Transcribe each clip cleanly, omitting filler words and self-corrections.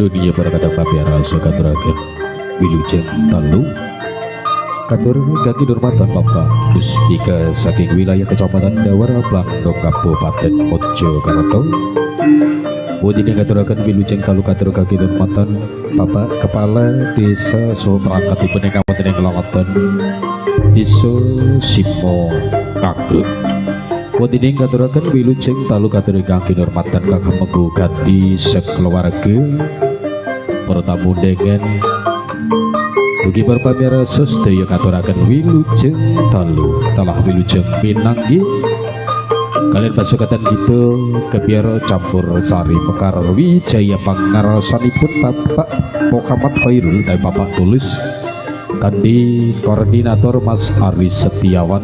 Dunia berkata papiara sekaturakan wilujeng talu katur kaki durmatan Bapak Puspika saking wilayah Kecamatan Dawara Blandong Kabupaten Mojokerto. Wadini katurakan wilujeng talu katur kaki durmatan Bapak Kepala Desa so perangkat di Penekawan yang Kelangatan Desa Simo Kagruk. Wadini katurakan wilujeng talu katur kaki durmatan kakak menggugati sekeluarga pertamu dengan ugi berpamira sestaya katuraken wilujeng talu talah wilujeng pinanggi kalian pasukatan gitu kebiar campur sari Mekar Wijaya pangarsanipun Bapak Muhammad Khairul dan Bapak Tulus kandi koordinator Mas Ari Setiawan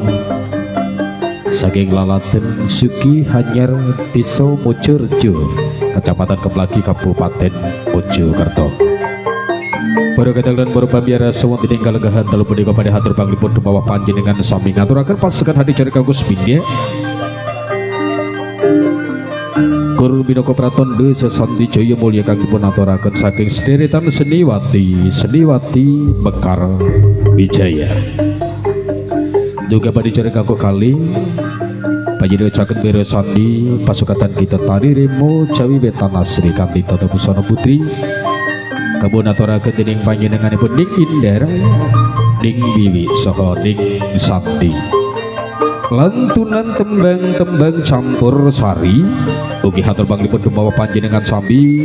saking lalaten Suki Hanyar Desa Mojorejo Kecamatan Keplagi Kabupaten Mojokerto. Baru katakan baru pambiara sewon tinggal legahan telu punika pada hatur panglipun bawah panjenengan sami ngaturaken pasukan hadi cari kagus pindah Guru Binoko Praton Desa Santi Jaya Mulia kang dipun aturaken saking sederetan Seniwati Mekar Wijaya. Juga pada cari kaku kali panjenengan caket bero sandi pasukatan kita tari remo Jawi Wetan Asri kanthi tata busana putri kabun aturaken dening panjenenganipun Ning Indar Ning Wiwi saha Ning Sakti. Lantunan tembang-tembang campur sari ugi hatur panglipun kemawa panjenengan sami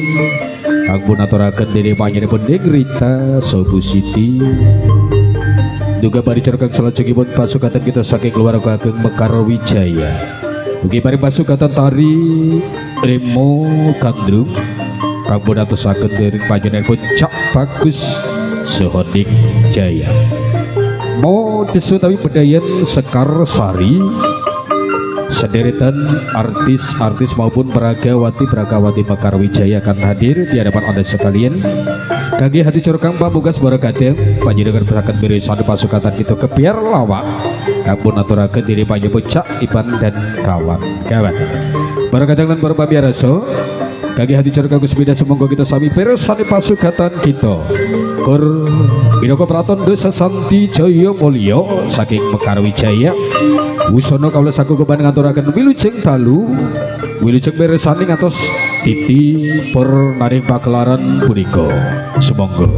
kanggo aturaken dening panjenenganipun Ning Rita Sobu Siti. Juga bari cerkang salajengipun pasukatan kita saking keluarga ageng Mekar Wijaya. Ugi bari pasukatan tari Remo Gandrung kanggo atusaken dening panjenenganipun Cak Bagus saha Ning Jaya. Mo desu tawi bedayan Sekar Sari sederetan artis-artis maupun peragawati Mekar Wijaya akan hadir di hadapan Anda sekalian. Kaki hati curkang pamugas barakateng panjenengan berangkat berisan pasukatan itu kebiar lawak kabun aturaken diri panjenengan Cak Ipan dan kawan-kawan barakateng lan para pamiyarsa. Kaki hati curkang Gusbida semonggo kita sami berisan pasukatan kita Kur Binoko Praton Desa Santi Jaya Mulya saking Mekar Wijaya. Wusono kawula saku keban ngaturaken wilujeng talu wilujeng beresani ngatos titi per naring pakelaran punika sumangga.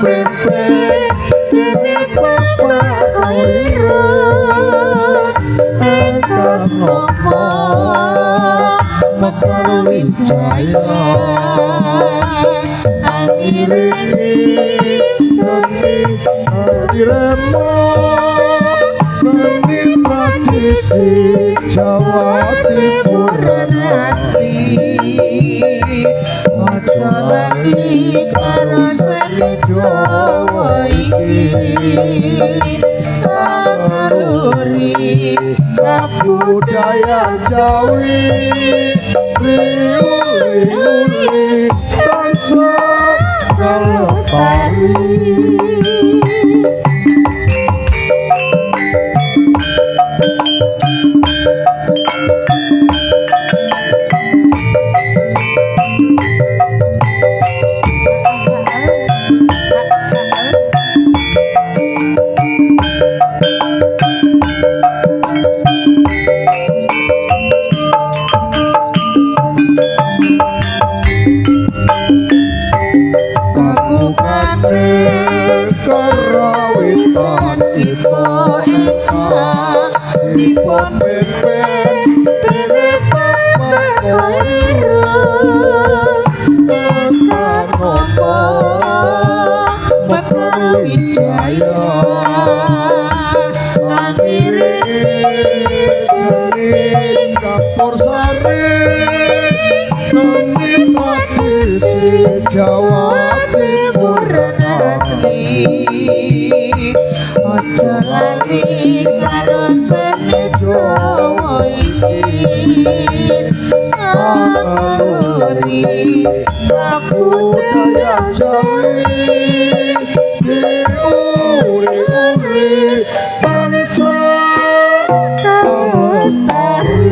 pempek dene bapak koiro engkang nopo Mekar Wijaya akhire seni diremo seni tradisi Jawa Timur asli aja lali karo seni Jawa iki naluri kabudaya Jawi riuri tansah kalestari karawitan kita engkang dipun pempek dene bapak koiro engkang nopo Mekar Wijaya akhire seni kapur sari seni tradisi Jawa Timur asli aja lali karo seni Jawa iki naluri kabudaya Jawi diuri-uri tansah kalestari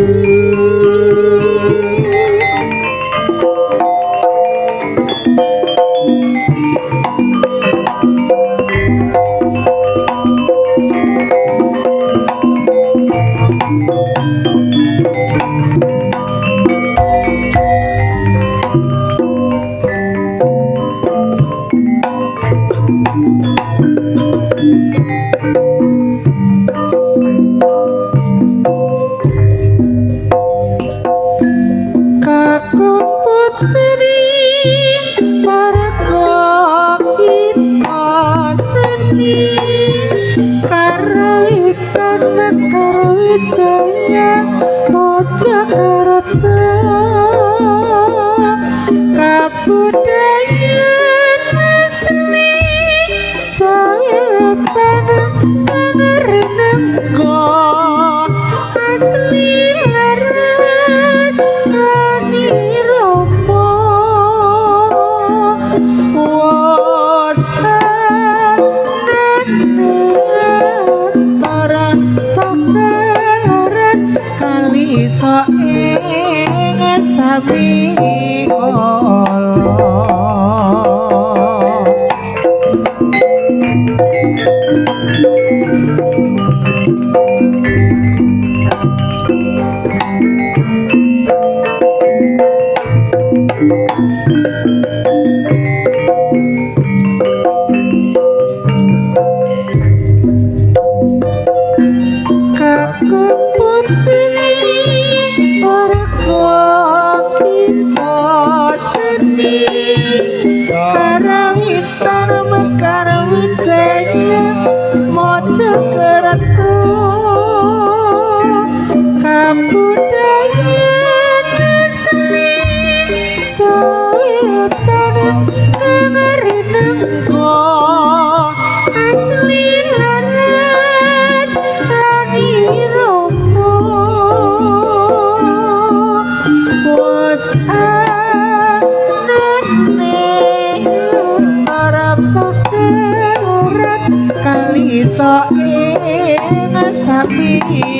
iso ing sapi